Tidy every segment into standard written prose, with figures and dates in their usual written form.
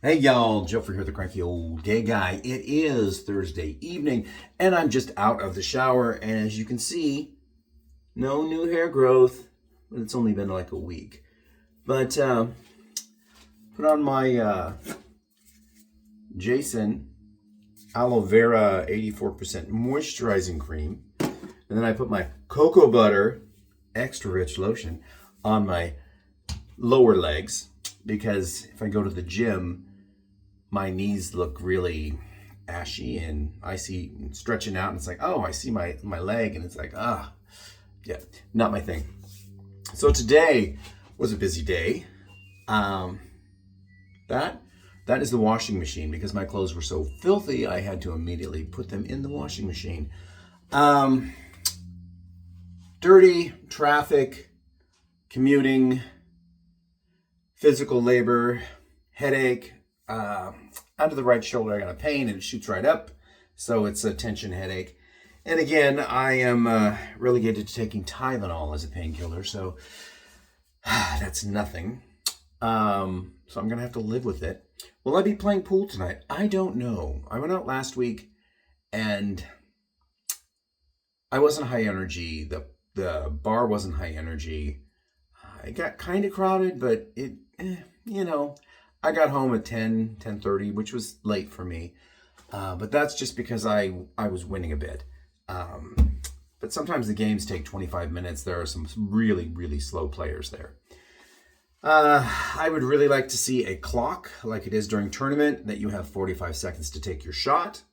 Hey y'all, Joefer here, the Cranky Old Gay Guy. It is Thursday evening, and I'm just out of the shower, and as you can see, no new hair growth, but it's only been like a week. But put on my Jason Aloe Vera 84% moisturizing cream, and then I put my cocoa butter extra rich lotion on my lower legs, because if I go to the gym, my knees look really ashy and I see stretching out, and it's like, oh, I see my leg, and it's like, yeah, not my thing. So today was a busy day. That is the washing machine, because my clothes were so filthy, I had to immediately put them in the washing machine. Dirty, traffic, commuting, physical labor, headache, under the right shoulder I got a pain and it shoots right up, so it's a tension headache. And again, I am relegated to taking Tylenol as a painkiller, so that's nothing. So I'm gonna have to live with it. Will I be playing pool tonight? I don't know. I went out last week and I wasn't high energy. The bar wasn't high energy. It got kind of crowded, but I got home at 10:30, which was late for me. But that's just because I was winning a bit. But sometimes the games take 25 minutes. There are some really, really slow players there. I would really like to see a clock like it is during tournament, that you have 45 seconds to take your shot.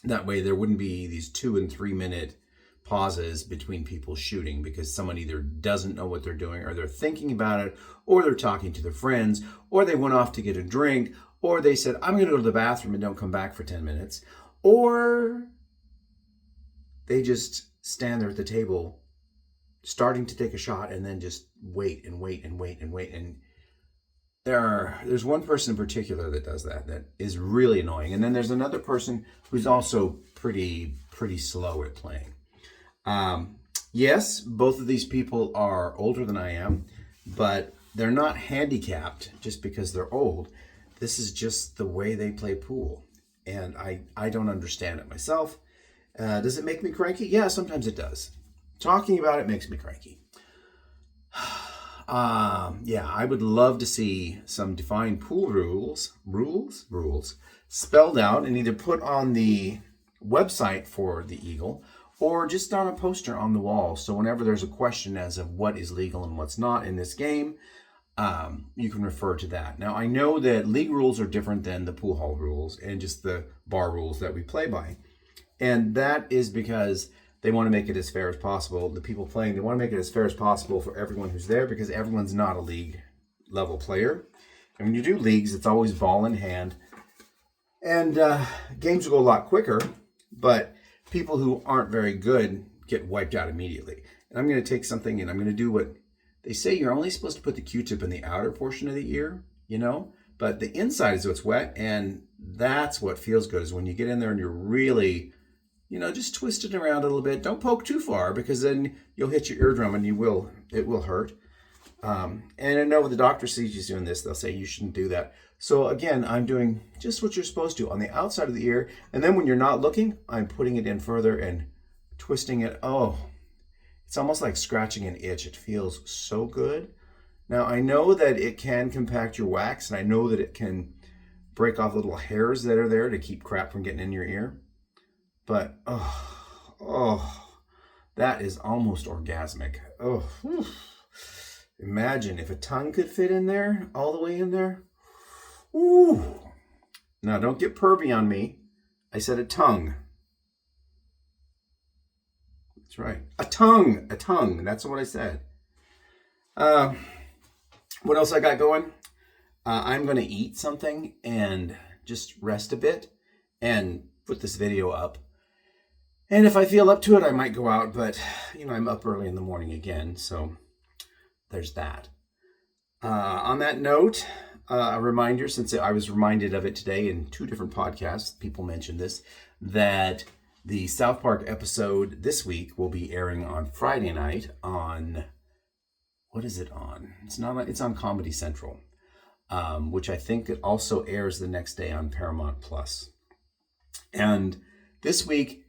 That way there wouldn't be these 2 and 3 minute pauses between people shooting, because someone either doesn't know what they're doing, or they're thinking about it, or they're talking to their friends, or they went off to get a drink, or they said, I'm going to go to the bathroom and don't come back for 10 minutes, or they just stand there at the table starting to take a shot and then just wait and wait and wait and wait. And there's one person in particular that does that is really annoying. And then there's another person who's also pretty slow at playing. Yes, both of these people are older than I am, but they're not handicapped just because they're old. This is just the way they play pool, and I don't understand it myself. Does it make me cranky? Yeah, sometimes it does. Talking about it makes me cranky. Yeah, I would love to see some defined pool rules spelled out and either put on the website for the Eagle, or just on a poster on the wall. So whenever there's a question as of what is legal and what's not in this game, you can refer to that. Now, I know that league rules are different than the pool hall rules and just the bar rules that we play by. And that is because they want to make it as fair as possible. The people playing, they want to make it as fair as possible for everyone who's there, because everyone's not a league level player. And when you do leagues, it's always ball in hand. And games will go a lot quicker, but people who aren't very good get wiped out immediately. And I'm going to take something and I'm going to do what they say. You're only supposed to put the Q-tip in the outer portion of the ear, but the inside is what's wet. And that's what feels good, is when you get in there and you're really, just twist it around a little bit. Don't poke too far, because then you'll hit your eardrum and it will hurt. And I know when the doctor sees you doing this, they'll say you shouldn't do that. So again, I'm doing just what you're supposed to on the outside of the ear. And then when you're not looking, I'm putting it in further and twisting it. Oh, it's almost like scratching an itch. It feels so good. Now, I know that it can compact your wax, and I know that it can break off little hairs that are there to keep crap from getting in your ear. But, that is almost orgasmic. Oh, whew. Imagine if a tongue could fit in there, all the way in there. Ooh. Now, don't get pervy on me. I said a tongue. That's right. A tongue. That's what I said. What else I got going? I'm going to eat something and just rest a bit and put this video up. And if I feel up to it, I might go out, but, I'm up early in the morning again, so there's that. On that note, a reminder, since I was reminded of it today in 2 different podcasts, people mentioned this, that the South Park episode this week will be airing on Friday night on, what is it on? It's on Comedy Central. which I think it also airs the next day on Paramount Plus. And this week,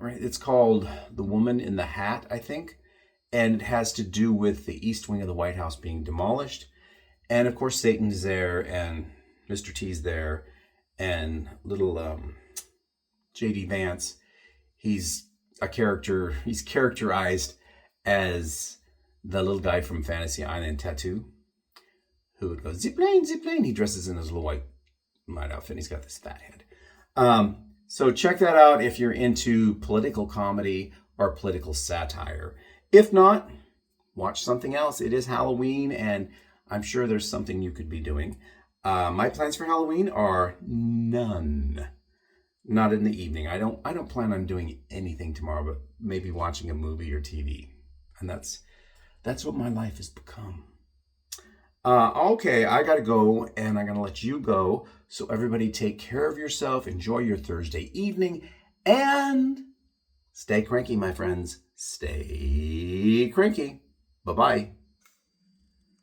it's called The Woman in the Hat, I think. And it has to do with the East Wing of the White House being demolished. And of course, Satan's there, and Mr. T's there, and little J.D. Vance. He's a character. He's characterized as the little guy from Fantasy Island Tattoo, who would go, zip-lane, zip-lane. He dresses in his little white outfit, and he's got this fat head. So check that out if you're into political comedy or political satire. If not, watch something else. It is Halloween, and I'm sure there's something you could be doing. My plans for Halloween are none. Not in the evening. I don't plan on doing anything tomorrow, but maybe watching a movie or TV. And that's what my life has become. Okay, I gotta go, and I'm gonna let you go. So everybody take care of yourself, enjoy your Thursday evening, and stay cranky, my friends. Stay cranky. Bye-bye.